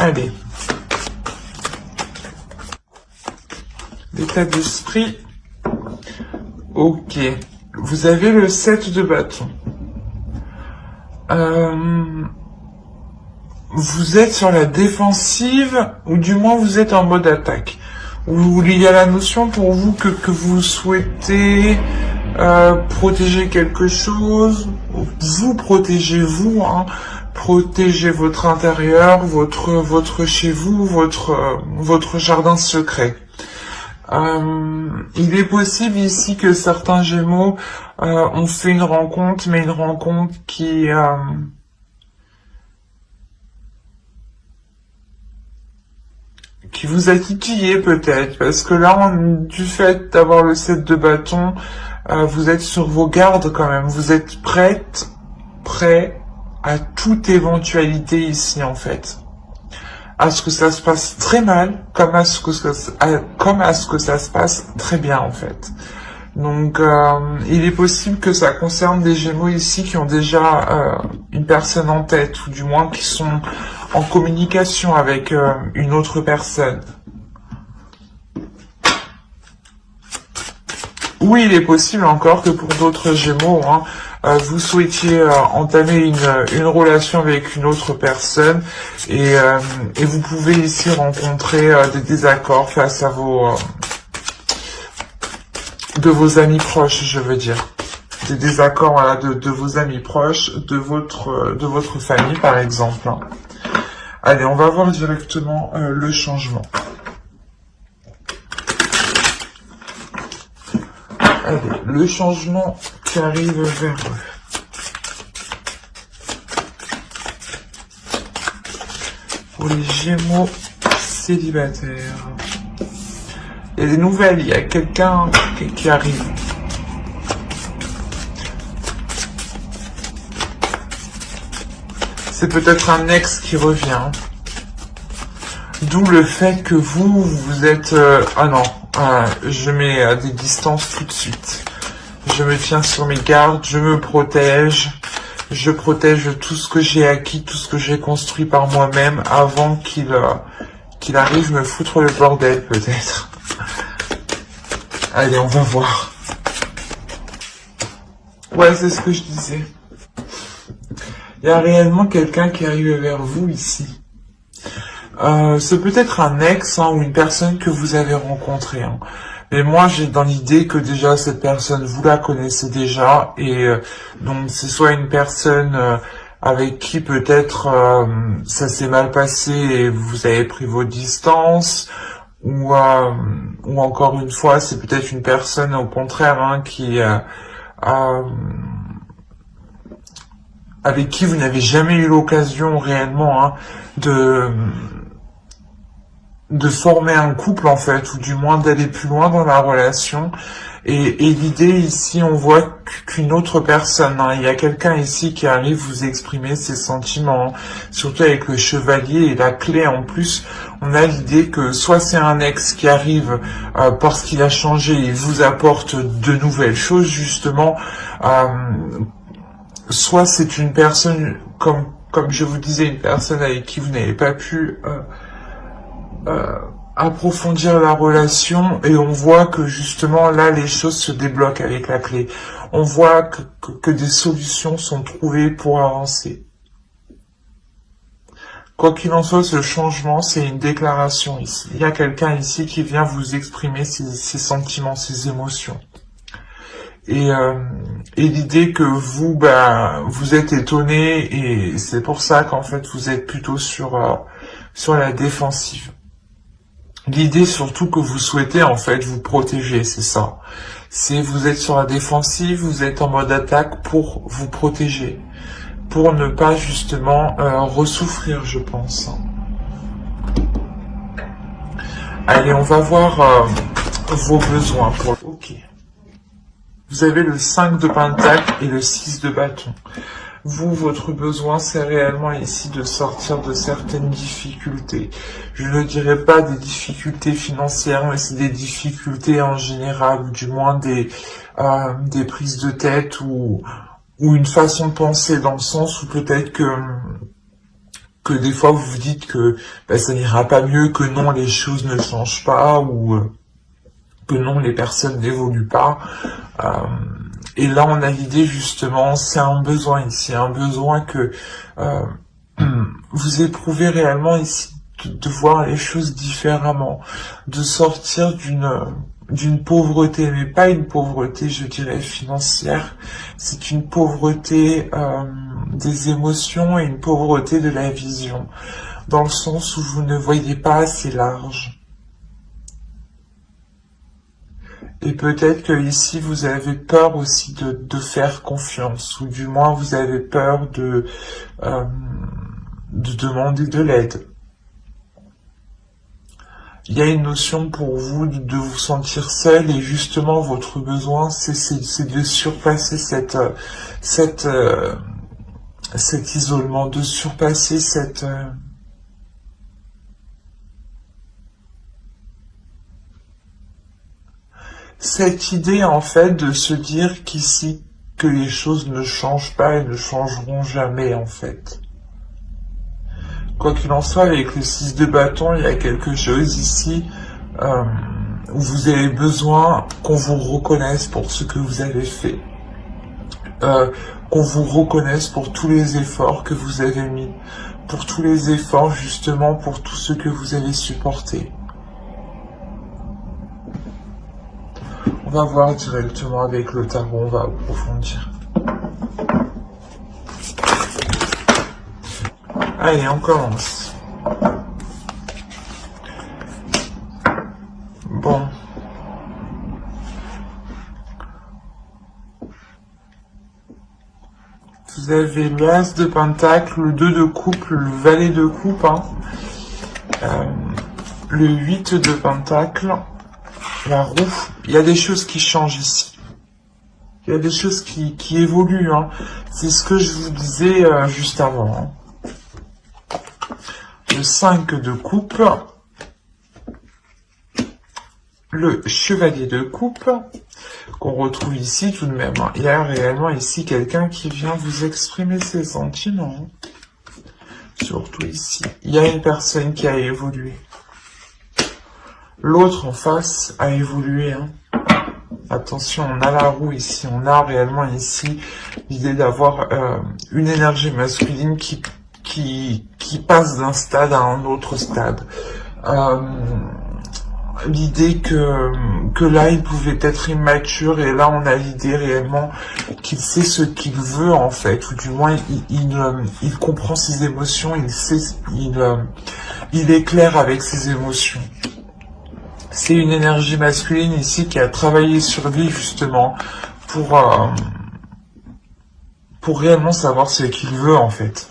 Allez. L'état d'esprit. Ok. Vous avez le 7 de bâton. Vous êtes sur la défensive, ou du moins vous êtes en mode attaque. Ou il y a la notion pour vous que vous souhaitez protéger quelque chose. Vous protégez vous, hein. Protégez votre intérieur, votre chez vous, votre jardin secret. Il est possible ici que certains Gémeaux ont fait une rencontre, mais une rencontre qui vous a titillé peut-être, parce que là, du fait d'avoir le 7 de bâton, vous êtes sur vos gardes quand même, vous êtes prêt à toute éventualité ici en fait. À ce que ça se passe très mal, comme à ce que ça se passe très bien en fait. Donc il est possible que ça concerne des Gémeaux ici qui ont déjà une personne en tête, ou du moins qui sont en communication avec une autre personne. Oui, il est possible encore que pour d'autres Gémeaux, hein, vous souhaitiez entamer une relation avec une autre personne et vous pouvez ici rencontrer des désaccords face à de vos amis proches, je veux dire. Des désaccords voilà, de vos amis proches, de votre famille par exemple. Allez, on va voir directement le changement. Allez, le changement qui arrive vers eux. Pour les Gémeaux célibataires. Il y a des nouvelles, il y a quelqu'un qui arrive. C'est peut-être un ex qui revient. D'où le fait que vous êtes... ah non, je mets des distances tout de suite. Je me tiens sur mes gardes, je me protège. Je protège tout ce que j'ai acquis, tout ce que j'ai construit par moi-même avant qu'il arrive me foutre le bordel peut-être. Allez, on va voir. Ouais, c'est ce que je disais. Il y a réellement quelqu'un qui arrive vers vous ici. C'est peut-être un ex hein, ou une personne que vous avez rencontrée. Hein. Mais moi, j'ai dans l'idée que déjà, cette personne, vous la connaissez déjà. Et donc, c'est soit une personne avec qui peut-être ça s'est mal passé et vous avez pris vos distances. Ou encore une fois, c'est peut-être une personne au contraire hein, qui... avec qui vous n'avez jamais eu l'occasion réellement hein, de former un couple en fait, ou du moins d'aller plus loin dans la relation. Et l'idée ici, on voit qu'une autre personne, hein, il y a quelqu'un ici qui arrive vous exprimer ses sentiments, surtout avec le chevalier et la clé en plus, on a l'idée que soit c'est un ex qui arrive parce qu'il a changé et vous apporte de nouvelles choses justement, soit c'est une personne, comme je vous disais, une personne avec qui vous n'avez pas pu approfondir la relation, et on voit que justement là les choses se débloquent avec la clé. On voit que des solutions sont trouvées pour avancer. Quoi qu'il en soit, ce changement, c'est une déclaration ici. Il y a quelqu'un ici qui vient vous exprimer ses sentiments, ses émotions. Et l'idée que vous, vous êtes étonné, et c'est pour ça qu'en fait vous êtes plutôt sur la défensive. L'idée surtout que vous souhaitez en fait vous protéger, c'est ça. C'est vous êtes sur la défensive, vous êtes en mode attaque pour vous protéger, pour ne pas justement ressouffrir, je pense. Allez, on va voir vos besoins. Ok. Vous avez le 5 de pentacle et le 6 de bâton. Vous, votre besoin, c'est réellement ici de sortir de certaines difficultés. Je ne dirais pas des difficultés financières, mais c'est des difficultés en général, ou du moins des prises de tête, ou une façon de penser, dans le sens où peut-être que que des fois vous vous dites que ça n'ira pas mieux, que non, les choses ne changent pas, ou que non, les personnes n'évoluent pas. Et là, on a l'idée, justement, c'est un besoin ici, un besoin que vous éprouvez réellement ici, de voir les choses différemment, de sortir d'une pauvreté, mais pas une pauvreté, je dirais, financière, c'est une pauvreté des émotions et une pauvreté de la vision, dans le sens où vous ne voyez pas assez large. Et peut-être que ici vous avez peur aussi de faire confiance, ou du moins vous avez peur de demander de l'aide. Il y a une notion pour vous de vous sentir seul, et justement votre besoin c'est de surpasser cet isolement, de surpasser cette idée, en fait, de se dire qu'ici, que les choses ne changent pas et ne changeront jamais, en fait. Quoi qu'il en soit, avec le 6 de bâton, il y a quelque chose ici où vous avez besoin qu'on vous reconnaisse pour ce que vous avez fait. Qu'on vous reconnaisse pour tous les efforts que vous avez mis, pour tous les efforts, justement, pour tout ce que vous avez supporté. On va voir directement avec le tarot, on va approfondir. Allez, on commence. Bon. Vous avez l'As de Pentacle, le 2 de coupe, le Valet de coupe, le 8 de Pentacle, la roue. Il y a des choses qui changent ici. Il y a des choses qui évoluent. C'est ce que je vous disais juste avant. Le 5 de coupe, le Chevalier de coupe, qu'on retrouve ici tout de même. Il y a réellement ici quelqu'un qui vient vous exprimer ses sentiments. Surtout ici. Il y a une personne qui a évolué. L'autre en face a évolué. Attention, on a la roue ici. On a réellement ici l'idée d'avoir une énergie masculine qui passe d'un stade à un autre stade. L'idée que là il pouvait être immature, et là on a l'idée réellement qu'il sait ce qu'il veut, en fait, ou du moins il comprend ses émotions, il est clair avec ses émotions. C'est une énergie masculine ici qui a travaillé sur lui, justement pour réellement savoir ce qu'il veut, en fait.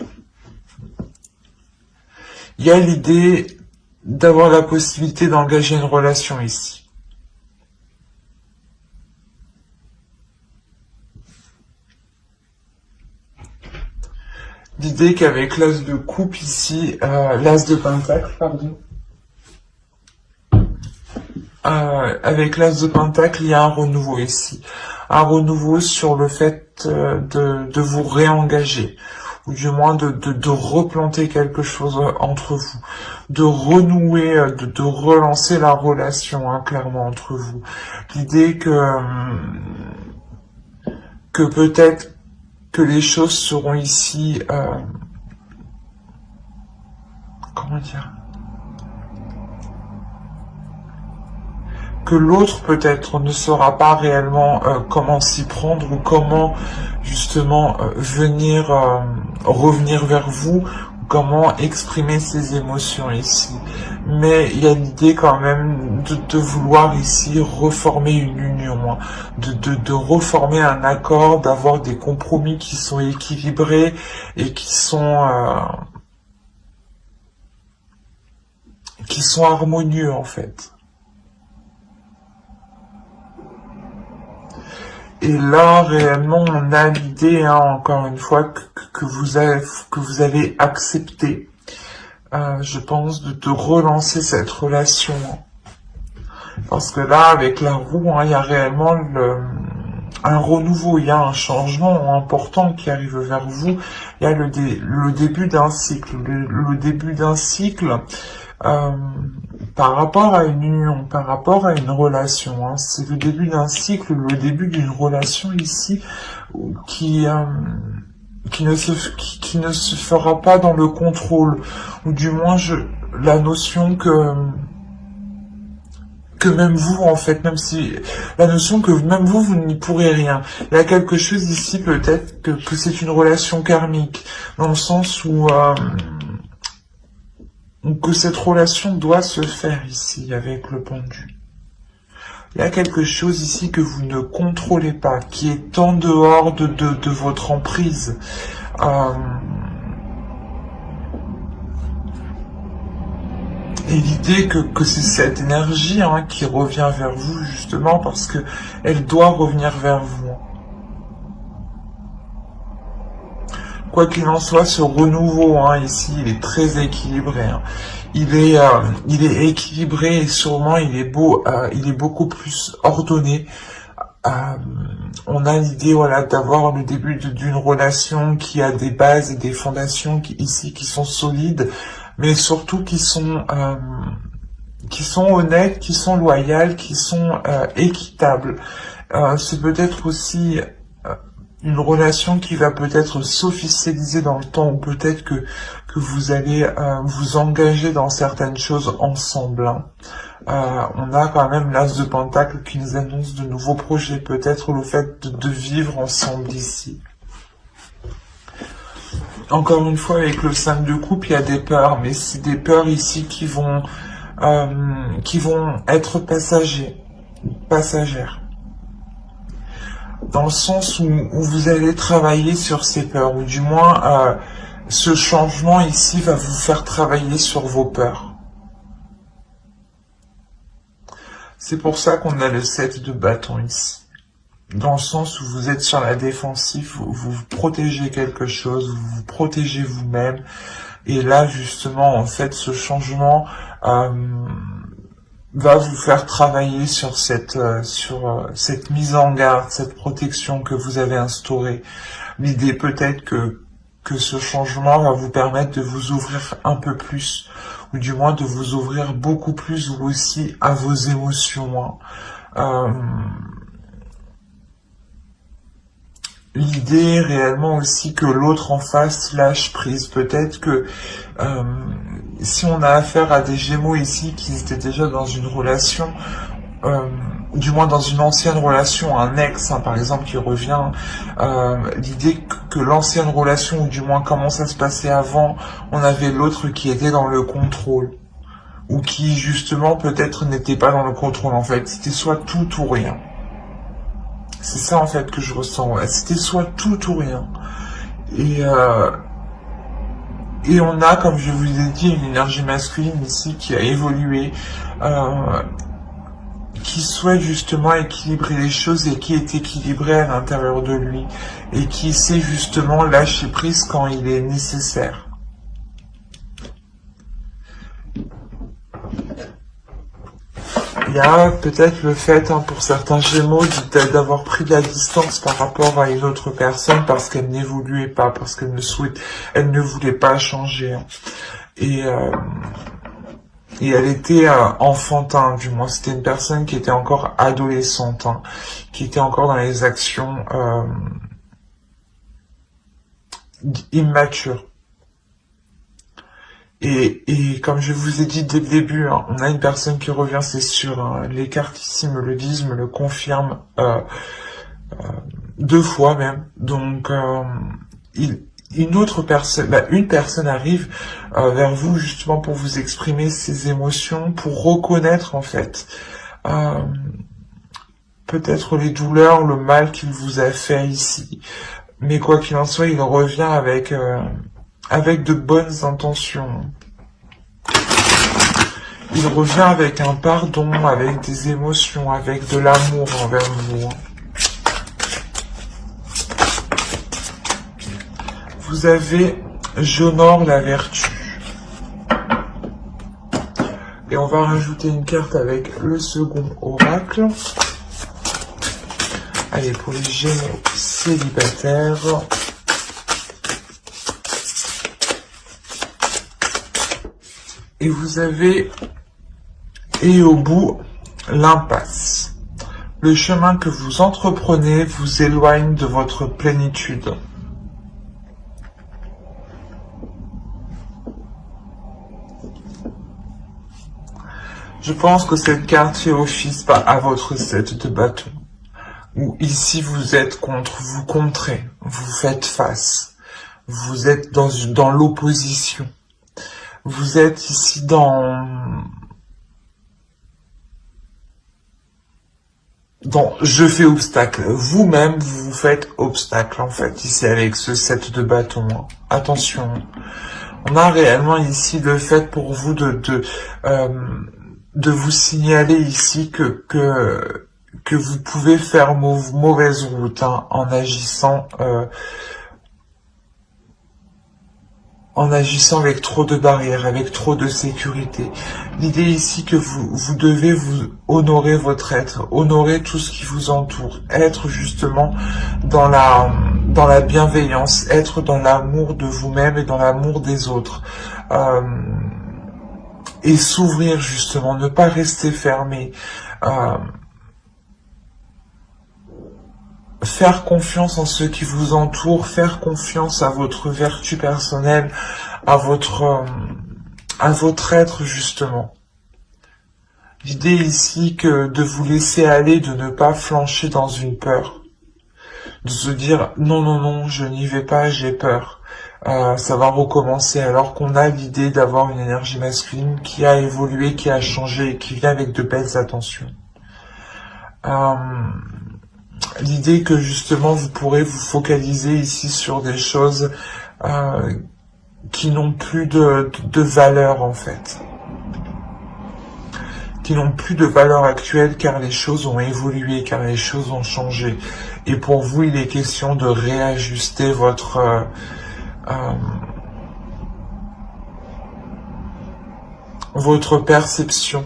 Il y a l'idée d'avoir la possibilité d'engager une relation ici. L'idée qu'avec l'As de coupe ici, l'As de Pentacle, pardon, avec l'As de Pentacle, il y a un renouveau ici. Un renouveau sur le fait de vous réengager, ou du moins de replanter quelque chose entre vous, de renouer, de relancer la relation, clairement, entre vous. L'idée que peut-être que les choses seront ici, comment dire, que l'autre peut-être ne saura pas réellement comment s'y prendre, ou comment justement revenir vers vous, ou comment exprimer ses émotions ici. Mais il y a l'idée quand même de vouloir ici reformer une union, de reformer un accord, d'avoir des compromis qui sont équilibrés et qui sont harmonieux, en fait. Et là, réellement, on a l'idée, encore une fois, que vous avez accepté, je pense, de relancer cette relation. Parce que là, avec la roue, il y a réellement un renouveau, il y a un changement important qui arrive vers vous. Il y a le début d'un cycle, le début d'un cycle par rapport à une union, par rapport à une relation. Hein. C'est le début d'un cycle, le début d'une relation ici qui ne se fera pas dans le contrôle, ou du moins la notion que même vous, en fait, même si la notion que même vous n'y pourrez rien. Il y a quelque chose ici, peut-être que c'est une relation karmique, dans le sens où que cette relation doit se faire ici avec le pendu. Il y a quelque chose ici que vous ne contrôlez pas, qui est en dehors de votre emprise. Et l'idée que c'est cette énergie qui revient vers vous, justement, parce que elle doit revenir vers vous. Quoi qu'il en soit, ce renouveau, ici, il est très équilibré. Il est équilibré et sûrement il est beaucoup plus ordonné. On a l'idée, voilà, d'avoir le début d'une relation qui a des bases et des fondations qui sont solides, mais surtout qui sont honnêtes, qui sont loyales, qui sont équitables. C'est peut-être aussi une relation qui va peut-être s'officialiser dans le temps, ou peut-être que vous allez vous engager dans certaines choses ensemble. On a quand même l'As de Pentacle qui nous annonce de nouveaux projets, peut-être le fait de vivre ensemble ici. Encore une fois, avec le 5 de coupe, il y a des peurs, mais c'est des peurs ici qui vont être passagères. Dans le sens où vous allez travailler sur ces peurs, ou du moins, ce changement ici va vous faire travailler sur vos peurs. C'est pour ça qu'on a le 7 de bâton ici. Dans le sens où vous êtes sur la défensive, vous protégez quelque chose, vous vous protégez vous-même. Et là, justement, en fait, ce changement va vous faire travailler sur cette mise en garde, cette protection que vous avez instaurée. L'idée peut-être que ce changement va vous permettre de vous ouvrir un peu plus, ou du moins de vous ouvrir beaucoup plus vous aussi à vos émotions. L'idée réellement aussi que l'autre en face lâche prise. Peut-être que si on a affaire à des Gémeaux ici qui étaient déjà dans une relation, du moins dans une ancienne relation, un ex par exemple qui revient, l'idée que l'ancienne relation, ou du moins comment ça se passait avant, on avait l'autre qui était dans le contrôle, ou qui justement peut-être n'était pas dans le contrôle en fait, c'était soit tout ou rien. C'est ça en fait que je ressens, c'était soit tout ou rien. Et on a, comme je vous ai dit, une énergie masculine ici qui a évolué, qui souhaite justement équilibrer les choses et qui est équilibré à l'intérieur de lui et qui sait justement lâcher prise quand il est nécessaire. Il y a peut-être le fait pour certains Gémeaux d'avoir pris de la distance par rapport à une autre personne parce qu'elle n'évoluait pas, parce qu'elle elle ne voulait pas changer. Et elle était enfantin, du moins c'était une personne qui était encore adolescente, qui était encore dans les actions immatures. Et comme je vous ai dit dès le début, on a une personne qui revient, c'est sûr. Les cartes ici me le disent, me le confirment 2 fois même. Donc une personne arrive vers vous justement pour vous exprimer ses émotions, pour reconnaître en fait peut-être les douleurs, le mal qu'il vous a fait ici. Mais quoi qu'il en soit, il revient avec de bonnes intentions. Il revient avec un pardon, avec des émotions, avec de l'amour envers vous. Vous avez j'honore la vertu. Et on va rajouter une carte avec le second oracle. Allez, pour les Gémeaux célibataires. Et vous avez, et au bout, l'impasse. Le chemin que vous entreprenez vous éloigne de votre plénitude. Je pense que cette carte fait office à votre 7 de bâton. Où ici vous êtes contre, vous contrez, vous faites face. Vous êtes dans l'opposition. Vous êtes ici dans je fais obstacle. Vous-même, vous vous faites obstacle, en fait, ici, avec ce 7 de bâton. Attention. On a réellement ici le fait pour vous de vous signaler ici que vous pouvez faire mauvaise route, hein, en agissant avec trop de barrières, avec trop de sécurité. L'idée ici que vous devez vous honorer votre être, honorer tout ce qui vous entoure, être justement dans la bienveillance, être dans l'amour de vous-même et dans l'amour des autres. Et s'ouvrir justement, ne pas rester fermé. Faire confiance en ceux qui vous entourent, faire confiance à votre vertu personnelle, à votre être justement. L'idée ici que de vous laisser aller, de ne pas flancher dans une peur, de se dire non non non, je n'y vais pas, j'ai peur, ça va recommencer, alors qu'on a l'idée d'avoir une énergie masculine qui a évolué, qui a changé et qui vient avec de belles attentions. L'idée que justement vous pourrez vous focaliser ici sur des choses qui n'ont plus de valeur en fait. Qui n'ont plus de valeur actuelle car les choses ont évolué, car les choses ont changé. Et pour vous, il est question de réajuster votre perception.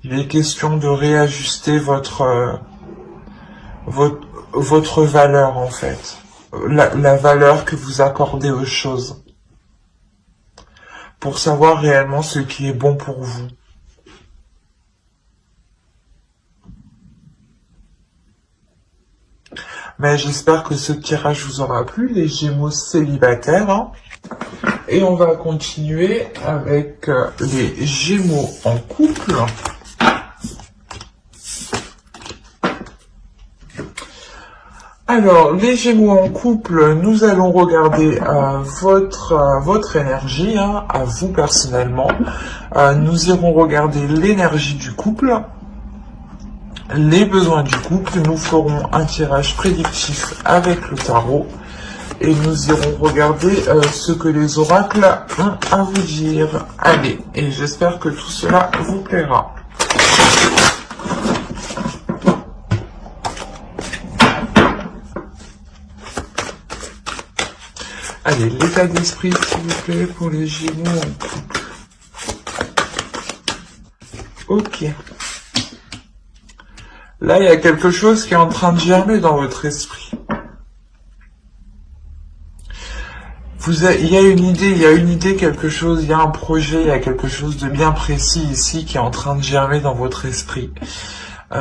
Il est question de réajuster votre valeur en fait, la valeur que vous accordez aux choses, pour savoir réellement ce qui est bon pour vous. Mais j'espère que ce tirage vous aura plu, les Gémeaux célibataires, hein. Et on va continuer avec les Gémeaux en couple. Alors, les Gémeaux en couple, nous allons regarder votre énergie, hein, à vous personnellement. Nous irons regarder l'énergie du couple, les besoins du couple. Nous ferons un tirage prédictif avec le tarot. Et nous irons regarder ce que les oracles ont à vous dire. Allez, et j'espère que tout cela vous plaira. Allez, l'état d'esprit, s'il vous plaît, pour les Gémeaux en couple. Ok. Là, il y a quelque chose qui est en train de germer dans votre esprit. Il y a une idée, quelque chose, il y a un projet, il y a quelque chose de bien précis ici qui est en train de germer dans votre esprit. Il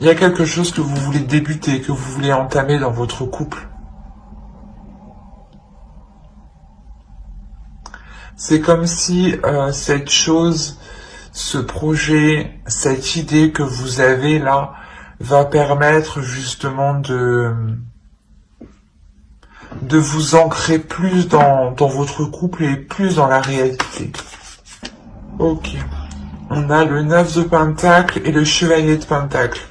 y a quelque chose que vous voulez débuter, que vous voulez entamer dans votre couple. C'est comme si cette chose, ce projet, cette idée que vous avez là, va permettre justement de vous ancrer plus dans votre couple et plus dans la réalité. Ok. On a le 9 de Pentacle et le Chevalier de Pentacle.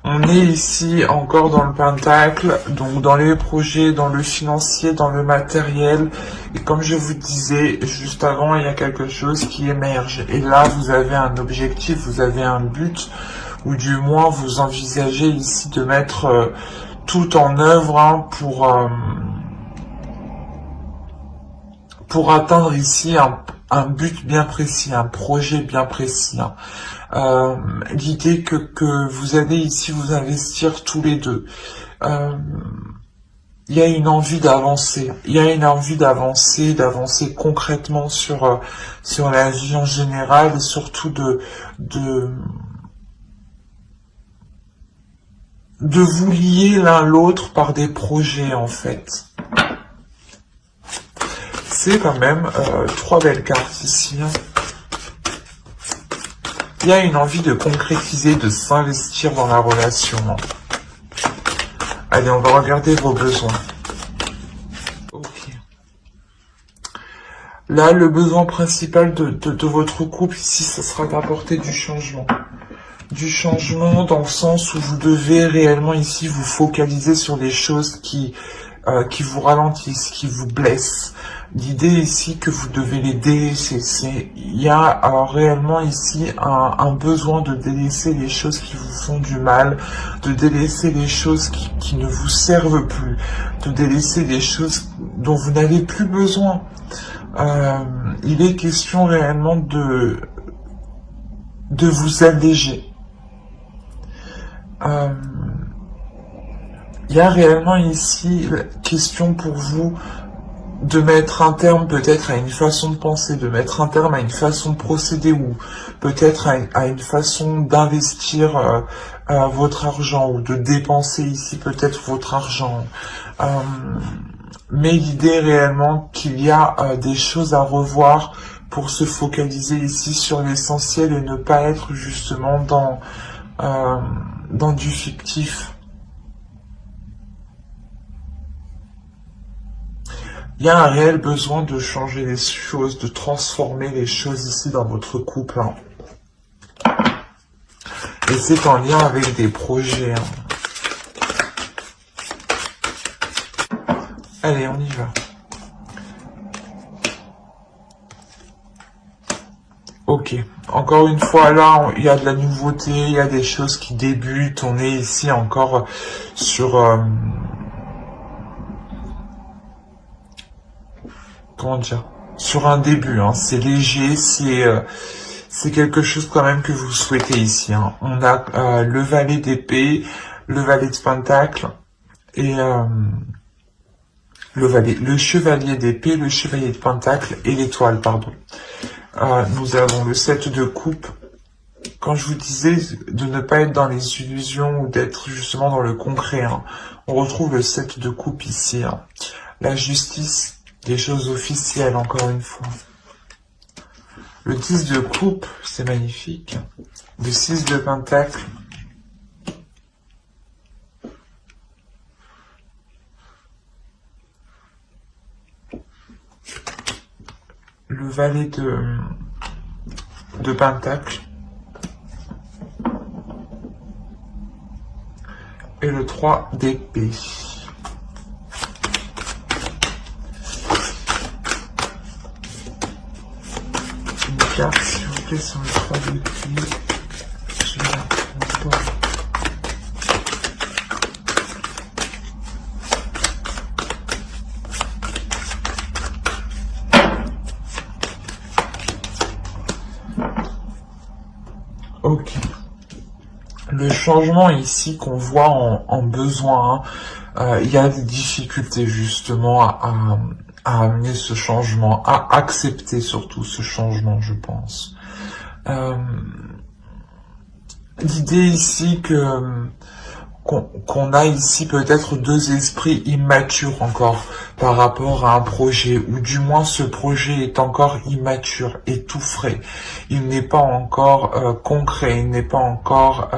On est ici encore dans le Pentacle, donc dans les projets, dans le financier, dans le matériel. Et comme je vous disais juste avant, il y a quelque chose qui émerge. Et là, vous avez un objectif, vous avez un but, ou du moins vous envisagez ici de mettre tout en œuvre, hein, pour atteindre ici un but bien précis, un projet bien précis. Hein. L'idée que vous allez ici vous investir tous les deux. Il y a une envie d'avancer. Il y a une envie d'avancer concrètement sur la vie en général et surtout de vous lier l'un l'autre par des projets en fait. C'est quand même 3 belles cartes ici. Hein. Il y a une envie de concrétiser, de s'investir dans la relation. Hein. Allez, on va regarder vos besoins. Ok. Là, le besoin principal de votre couple ici, ça sera d'apporter du changement. Du changement dans le sens où vous devez réellement ici vous focaliser sur les choses qui vous ralentissent, qui vous blessent. L'idée ici que vous devez les délaisser, il y a réellement ici un besoin de délaisser les choses qui vous font du mal, de délaisser les choses qui ne vous servent plus, de délaisser les choses dont vous n'avez plus besoin. Il est question réellement de vous alléger. Il y a réellement ici la question pour vous de mettre un terme peut-être à une façon de penser, de mettre un terme à une façon de procéder ou peut-être à une façon d'investir votre argent ou de dépenser ici peut-être votre argent. Mais l'idée réellement qu'il y a des choses à revoir pour se focaliser ici sur l'essentiel et ne pas être justement dans du fictif. Il y a un réel besoin de changer les choses, de transformer les choses ici dans votre couple. Hein. Et c'est en lien avec des projets. Hein. Allez, on y va. Ok, encore une fois, là, il y a de la nouveauté, il y a des choses qui débutent. On est ici encore sur... comment dire, sur un début, hein. C'est léger, c'est quelque chose quand même que vous souhaitez ici. Hein. On a le valet d'épée, le valet de pentacle et le chevalier d'épée, le chevalier de pentacle et l'étoile, pardon. Nous avons le 7 de coupe. Quand je vous disais de ne pas être dans les illusions ou d'être justement dans le concret, hein, on retrouve le 7 de coupe ici. Hein. La justice. Des choses officielles, encore une fois. Le 10 de coupe, c'est magnifique. Le 6 de pentacle. Le valet de pentacle. Et le 3 d'épée. S'il vous plaît, sur le 3 de clé, je vais la prendre. Ok. Le changement ici qu'on voit en besoin, hein, il y a des difficultés justement à amener ce changement, à accepter surtout ce changement, je pense. L'idée ici qu'on a ici peut-être 2 esprits immatures encore par rapport à un projet, ou du moins ce projet est encore immature et tout frais. Il n'est pas encore concret, il n'est pas encore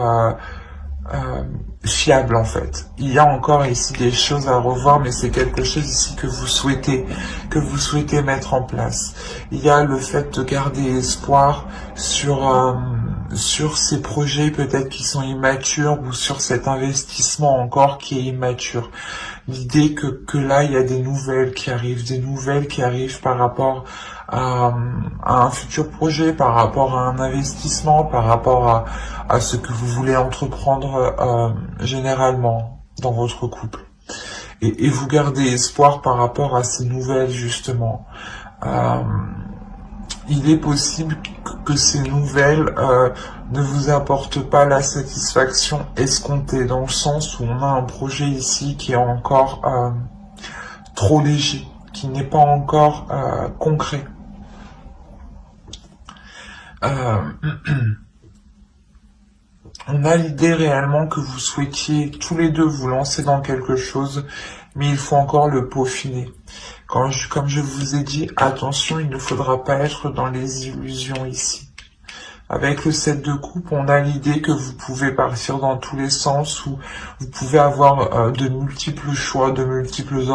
fiable en fait. Il y a encore ici des choses à revoir, mais c'est quelque chose ici que vous souhaitez mettre en place. Il y a le fait de garder espoir sur ces projets peut-être qui sont immatures ou sur cet investissement encore qui est immature. L'idée que là il y a des nouvelles qui arrivent par rapport à un futur projet, par rapport à un investissement, par rapport à ce que vous voulez entreprendre généralement dans votre couple. Et vous gardez espoir par rapport à ces nouvelles justement. il est possible que ces nouvelles ne vous apportent pas la satisfaction escomptée, dans le sens où on a un projet ici qui est encore trop léger, qui n'est pas encore concret. On a l'idée réellement que vous souhaitiez tous les deux vous lancer dans quelque chose, mais il faut encore le peaufiner. Comme je vous ai dit, attention, il ne faudra pas être dans les illusions ici. Avec le 7 de coupe, on a l'idée que vous pouvez partir dans tous les sens, ou vous pouvez avoir de multiples choix, de multiples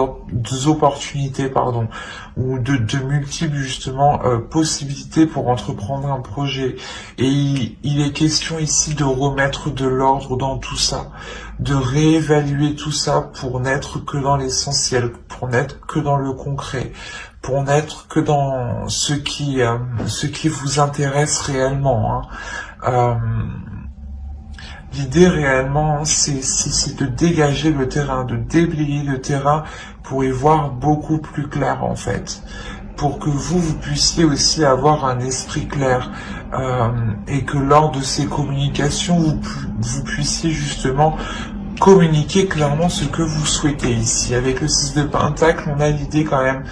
opportunités, pardon, ou de multiples justement possibilités pour entreprendre un projet. Et il est question ici de remettre de l'ordre dans tout ça, de réévaluer tout ça pour n'être que dans l'essentiel, pour n'être que dans le concret, pour n'être que dans ce qui vous intéresse réellement. L'idée réellement, c'est de dégager le terrain, de déblayer le terrain pour y voir beaucoup plus clair en fait. Pour que vous puissiez aussi avoir un esprit clair et que lors de ces communications, vous puissiez justement communiquer clairement ce que vous souhaitez ici. Avec le 6 de Pentacle, on a l'idée quand même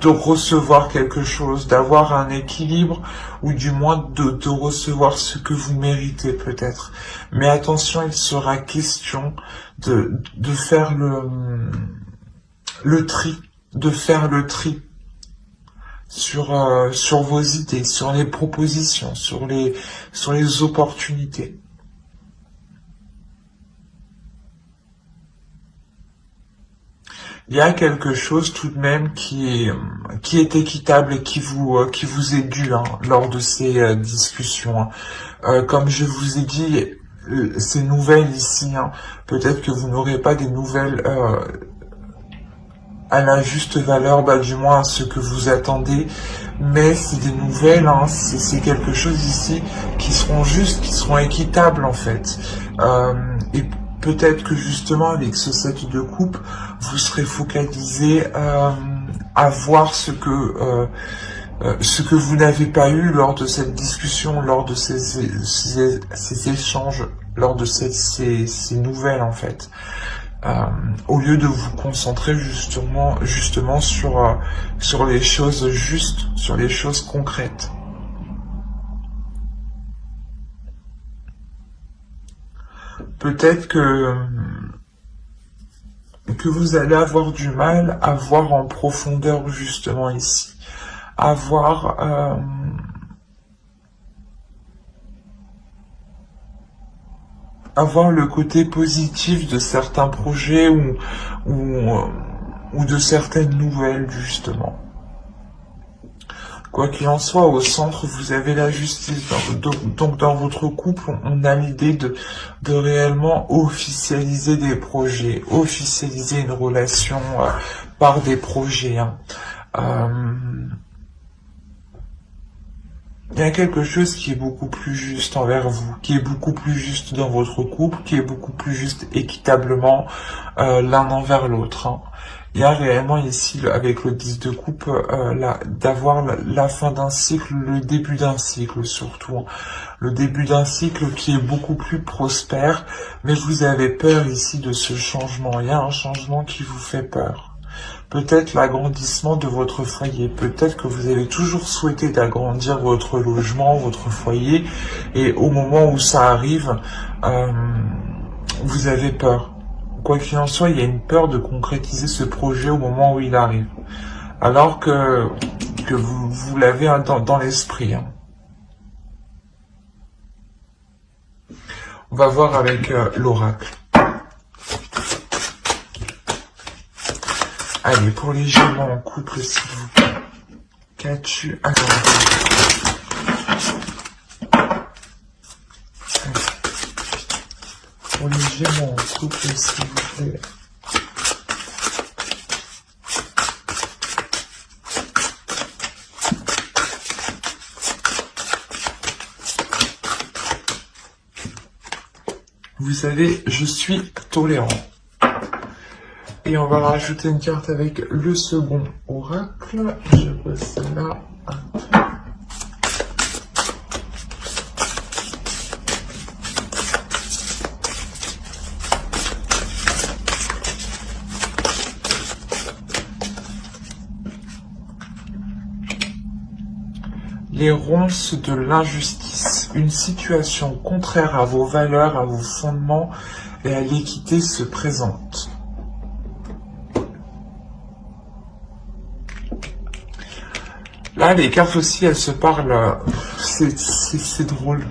de recevoir quelque chose, d'avoir un équilibre, ou du moins de recevoir ce que vous méritez peut-être. Mais attention, il sera question de faire le tri, sur vos idées, sur les propositions, sur les opportunités. Il y a quelque chose tout de même qui est équitable et qui vous est dû lors de ces discussions. Comme je vous ai dit, ces nouvelles ici, peut-être que vous n'aurez pas des nouvelles à la juste valeur, du moins à ce que vous attendez, mais c'est des nouvelles, c'est quelque chose ici qui seront justes, qui seront équitables en fait. Et peut-être que justement avec ce 7 de coupe, vous serez focalisé à voir ce que vous n'avez pas eu lors de cette discussion, lors de ces échanges, lors de ces nouvelles en fait. Au lieu de vous concentrer justement sur les choses justes, sur les choses concrètes. Peut-être que vous allez avoir du mal à voir en profondeur justement ici, à voir le côté positif de certains projets ou de certaines nouvelles justement. Quoi qu'il en soit, au centre, vous avez la justice. Donc dans votre couple, on a l'idée de réellement officialiser des projets, officialiser une relation par des projets. Il y a quelque chose qui est beaucoup plus juste envers vous, qui est beaucoup plus juste dans votre couple, qui est beaucoup plus juste équitablement l'un envers l'autre. Il y a réellement ici, avec le 10 de coupe, d'avoir la fin d'un cycle, le début d'un cycle surtout. Le début d'un cycle qui est beaucoup plus prospère, mais vous avez peur ici de ce changement. Il y a un changement qui vous fait peur. Peut-être l'agrandissement de votre foyer. Peut-être que vous avez toujours souhaité d'agrandir votre logement, votre foyer, et au moment où ça arrive, vous avez peur. Quoi qu'il en soit, il y a une peur de concrétiser ce projet au moment où il arrive. Alors que vous l'avez dans l'esprit. On va voir avec l'oracle. Allez, pour les Gémeaux en couple, s'il vous plaît. Qu'as-tu à pour les Gémeaux en couple, s'il vous plaît. Vous savez, je suis tolérant. Et on va rajouter une carte avec le second oracle. Je pose celle-là. Les ronces de l'injustice. Une situation contraire à vos valeurs, à vos fondements et à l'équité se présente. Là, les cartes aussi, elles se parlent. C'est drôle.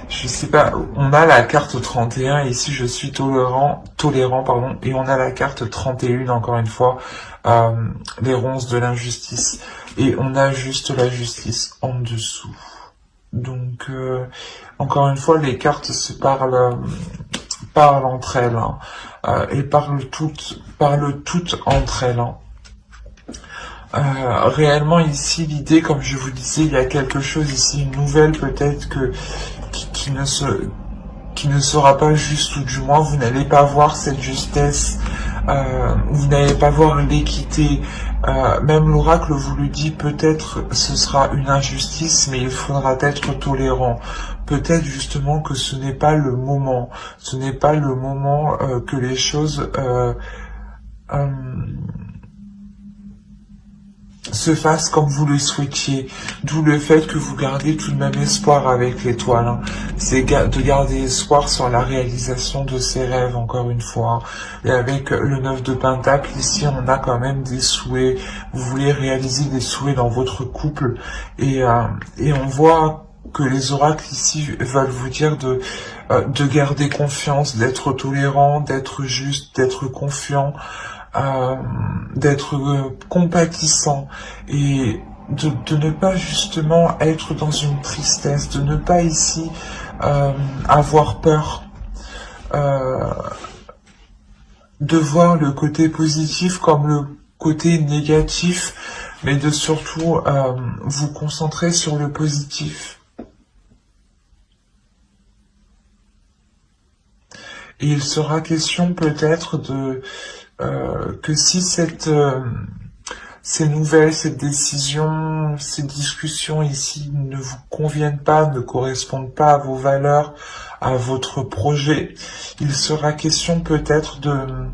Je sais pas, on a la carte 31, ici je suis tolérant, pardon, et on a la carte 31, encore une fois, les ronces de l'injustice. Et on a juste la justice en dessous. Donc, encore une fois, les cartes se parlent entre elles, hein, et parlent toutes entre elles. Hein. Réellement ici, l'idée, comme je vous disais, il y a quelque chose ici, une nouvelle peut-être qui ne sera pas juste, ou du moins vous n'allez pas voir cette justesse, vous n'allez pas voir l'équité, même l'oracle vous le dit, peut-être ce sera une injustice, mais il faudra être tolérant. Peut-être justement que ce n'est pas le moment, que les choses se fasse comme vous le souhaitiez, d'où le fait que vous gardez tout de même espoir avec l'étoile. Hein. C'est de garder espoir sur la réalisation de ses rêves, encore une fois. Et avec le 9 de Pentacle, ici, on a quand même des souhaits. Vous voulez réaliser des souhaits dans votre couple. Et on voit que les oracles ici veulent vous dire de garder confiance, d'être tolérant, d'être juste, d'être confiant, d'être compatissant et de ne pas justement être dans une tristesse, de ne pas ici avoir peur, de voir le côté positif comme le côté négatif, mais de surtout vous concentrer sur le positif. Et il sera question peut-être que si ces nouvelles, cette décision, ces discussions ici ne vous conviennent pas, ne correspondent pas à vos valeurs, à votre projet, il sera question peut-être de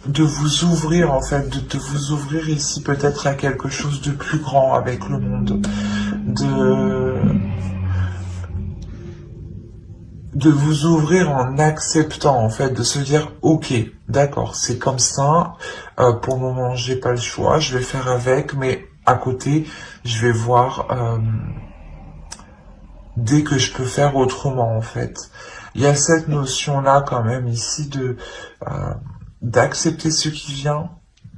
vous ouvrir en fait, de vous ouvrir ici peut-être à quelque chose de plus grand avec le monde, de vous ouvrir en acceptant, en fait, de se dire, ok, d'accord, c'est comme ça, pour le moment, j'ai pas le choix, je vais faire avec, mais à côté, je vais voir dès que je peux faire autrement, en fait. Il y a cette notion-là, quand même, ici, d'accepter ce qui vient,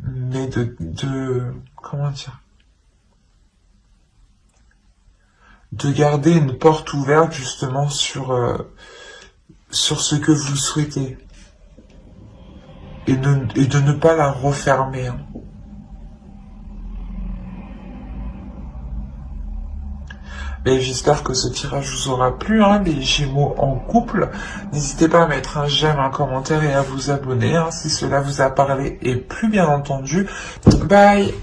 mais comment dire, de garder une porte ouverte, justement, sur ce que vous souhaitez et de ne pas la refermer. Hein. Et j'espère que ce tirage vous aura plu, hein, les Gémeaux en couple. N'hésitez pas à mettre un j'aime, un commentaire et à vous abonner hein, si cela vous a parlé et plus bien entendu. Bye!